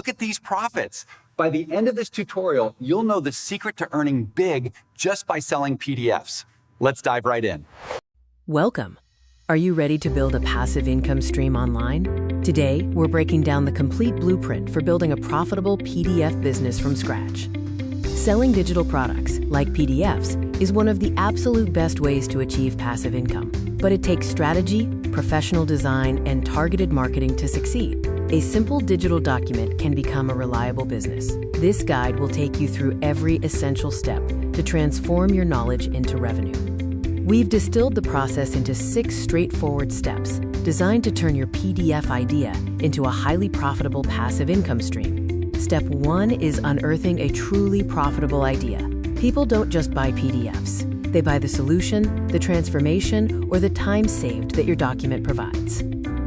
Look at these profits. By the end of this tutorial, you'll know the secret to earning big just by selling PDFs. Let's dive right in. Welcome. Are you ready to build a passive income stream online? Today, we're breaking down the complete blueprint for building a profitable PDF business from scratch. Selling digital products, like PDFs, is one of the absolute best ways to achieve passive income. But it takes strategy, professional design, and targeted marketing to succeed. A simple digital document can become a reliable business. This guide will take you through every essential step to transform your knowledge into revenue. We've distilled the process into 6 straightforward steps designed to turn your PDF idea into a highly profitable passive income stream. Step 1 is unearthing a truly profitable idea. People don't just buy PDFs. They buy the solution, the transformation, or the time saved that your document provides.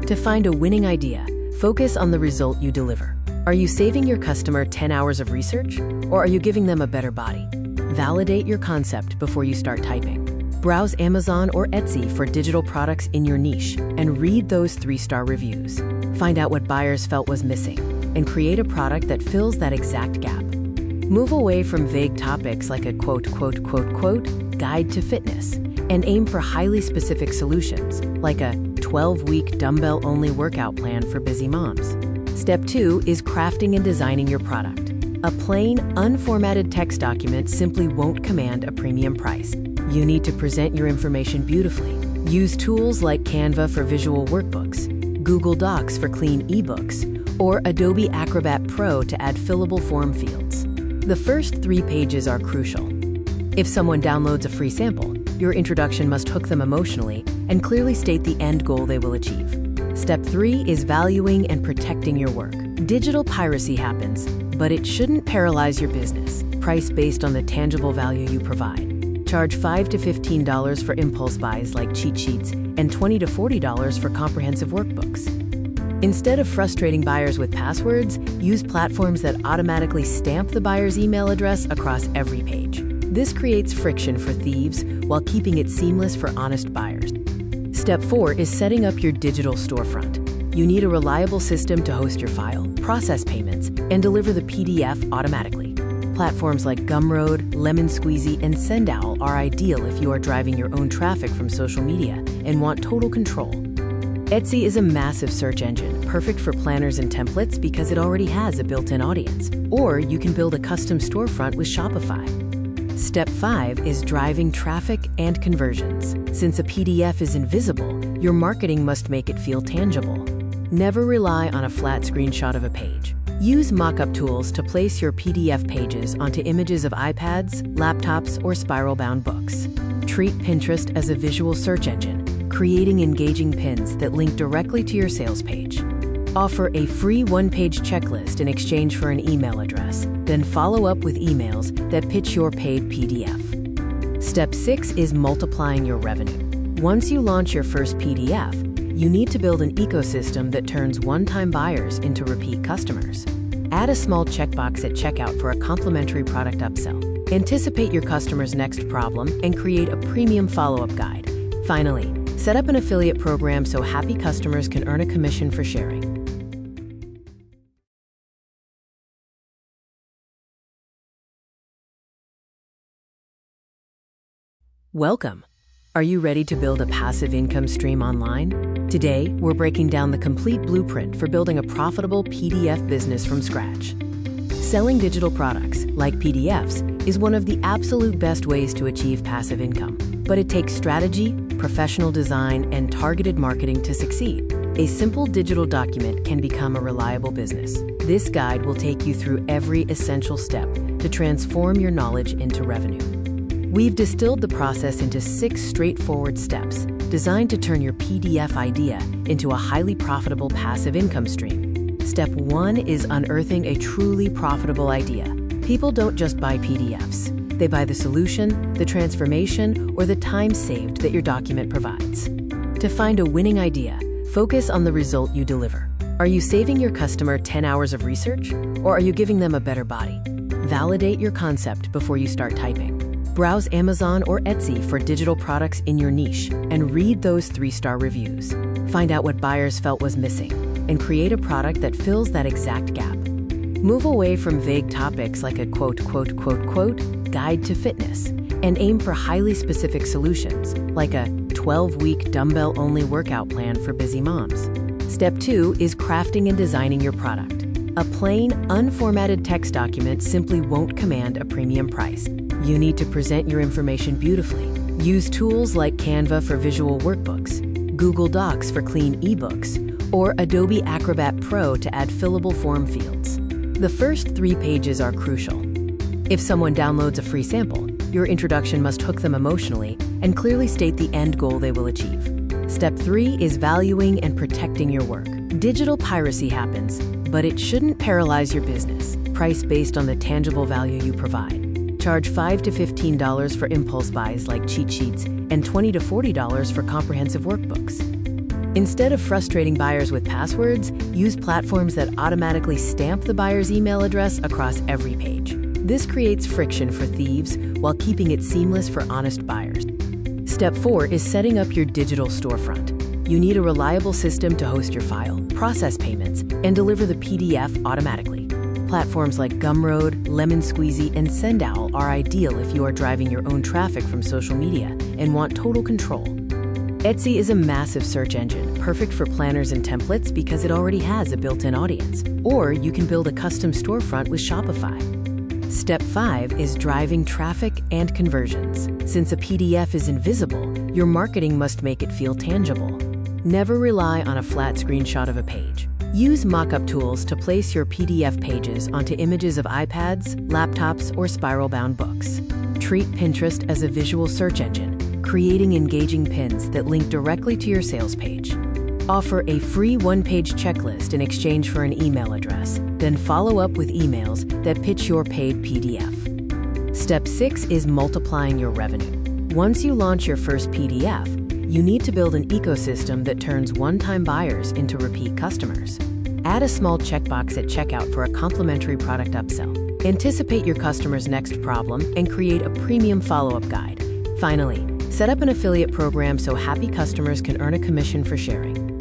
To find a winning idea, focus on the result you deliver. Are you saving your customer 10 hours of research, or are you giving them a better body? Validate your concept before you start typing. Browse Amazon or Etsy for digital products in your niche and read those 3-star reviews. Find out what buyers felt was missing and create a product that fills that exact gap. Move away from vague topics like a quote, guide to fitness, and aim for highly specific solutions like a 12-week dumbbell-only workout plan for busy moms. Step 2 is crafting and designing your product. A plain, unformatted text document simply won't command a premium price. You need to present your information beautifully. Use tools like Canva for visual workbooks, Google Docs for clean ebooks, or Adobe Acrobat Pro to add fillable form fields. The first 3 pages are crucial. If someone downloads a free sample, your introduction must hook them emotionally and clearly state the end goal they will achieve. Step 3 is valuing and protecting your work. Digital piracy happens, but it shouldn't paralyze your business. Price based on the tangible value you provide. Charge $5 to $15 for impulse buys like cheat sheets and $20 to $40 for comprehensive workbooks. Instead of frustrating buyers with passwords, use platforms that automatically stamp the buyer's email address across every page. This creates friction for thieves while keeping it seamless for honest buyers. Step 4 is setting up your digital storefront. You need a reliable system to host your file, process payments, and deliver the PDF automatically. Platforms like Gumroad, Lemon Squeezy, and Sendowl are ideal if you are driving your own traffic from social media and want total control. Etsy is a massive search engine, perfect for planners and templates because it already has a built-in audience. Or you can build a custom storefront with Shopify. Step 5 is driving traffic and conversions. Since a PDF is invisible, your marketing must make it feel tangible. Never rely on a flat screenshot of a page. Use mock-up tools to place your PDF pages onto images of iPads, laptops, or spiral-bound books. Treat Pinterest as a visual search engine, creating engaging pins that link directly to your sales page. Offer a free 1-page checklist in exchange for an email address, then follow up with emails that pitch your paid PDF. Step 6 is multiplying your revenue. Once you launch your first PDF, you need to build an ecosystem that turns one-time buyers into repeat customers. Add a small checkbox at checkout for a complimentary product upsell. Anticipate your customer's next problem and create a premium follow-up guide. Finally, set up an affiliate program so happy customers can earn a commission for sharing. Welcome. Are you ready to build a passive income stream online? Today, we're breaking down the complete blueprint for building a profitable PDF business from scratch. Selling digital products, like PDFs, is one of the absolute best ways to achieve passive income. But it takes strategy, professional design, and targeted marketing to succeed. A simple digital document can become a reliable business. This guide will take you through every essential step to transform your knowledge into revenue. We've distilled the process into 6 straightforward steps designed to turn your PDF idea into a highly profitable passive income stream. Step 1 is unearthing a truly profitable idea. People don't just buy PDFs. They buy the solution, the transformation, or the time saved that your document provides. To find a winning idea, focus on the result you deliver. Are you saving your customer 10 hours of research, or are you giving them a better body? Validate your concept before you start typing. Browse Amazon or Etsy for digital products in your niche and read those 3-star reviews. Find out what buyers felt was missing and create a product that fills that exact gap. Move away from vague topics like a guide to fitness, and aim for highly specific solutions like a 12-week dumbbell-only workout plan for busy moms. Step 2 is crafting and designing your product. A plain, unformatted text document simply won't command a premium price. You need to present your information beautifully. Use tools like Canva for visual workbooks, Google Docs for clean ebooks, or Adobe Acrobat Pro to add fillable form fields. The first 3 pages are crucial. If someone downloads a free sample, your introduction must hook them emotionally and clearly state the end goal they will achieve. Step 3 is valuing and protecting your work. Digital piracy happens, but it shouldn't paralyze your business. Price based on the tangible value you provide. Charge $5 to $15 for impulse buys like cheat sheets and $20 to $40 for comprehensive workbooks. Instead of frustrating buyers with passwords, use platforms that automatically stamp the buyer's email address across every page. This creates friction for thieves while keeping it seamless for honest buyers. Step 4 is setting up your digital storefront. You need a reliable system to host your file, process payments, and deliver the PDF automatically. Platforms like Gumroad, Lemon Squeezy, and Sendowl are ideal if you are driving your own traffic from social media and want total control. Etsy is a massive search engine, perfect for planners and templates because it already has a built-in audience. Or you can build a custom storefront with Shopify. Step 5 is driving traffic and conversions. Since a PDF is invisible, your marketing must make it feel tangible. Never rely on a flat screenshot of a page. Use mock-up tools to place your PDF pages onto images of iPads, laptops, or spiral-bound books. Treat Pinterest as a visual search engine, creating engaging pins that link directly to your sales page. Offer a free one-page checklist in exchange for an email address, then follow up with emails that pitch your paid PDF. Step 6 is multiplying your revenue. Once you launch your first PDF, you need to build an ecosystem that turns one-time buyers into repeat customers. Add a small checkbox at checkout for a complimentary product upsell. Anticipate your customer's next problem and create a premium follow-up guide. Finally, set up an affiliate program so happy customers can earn a commission for sharing.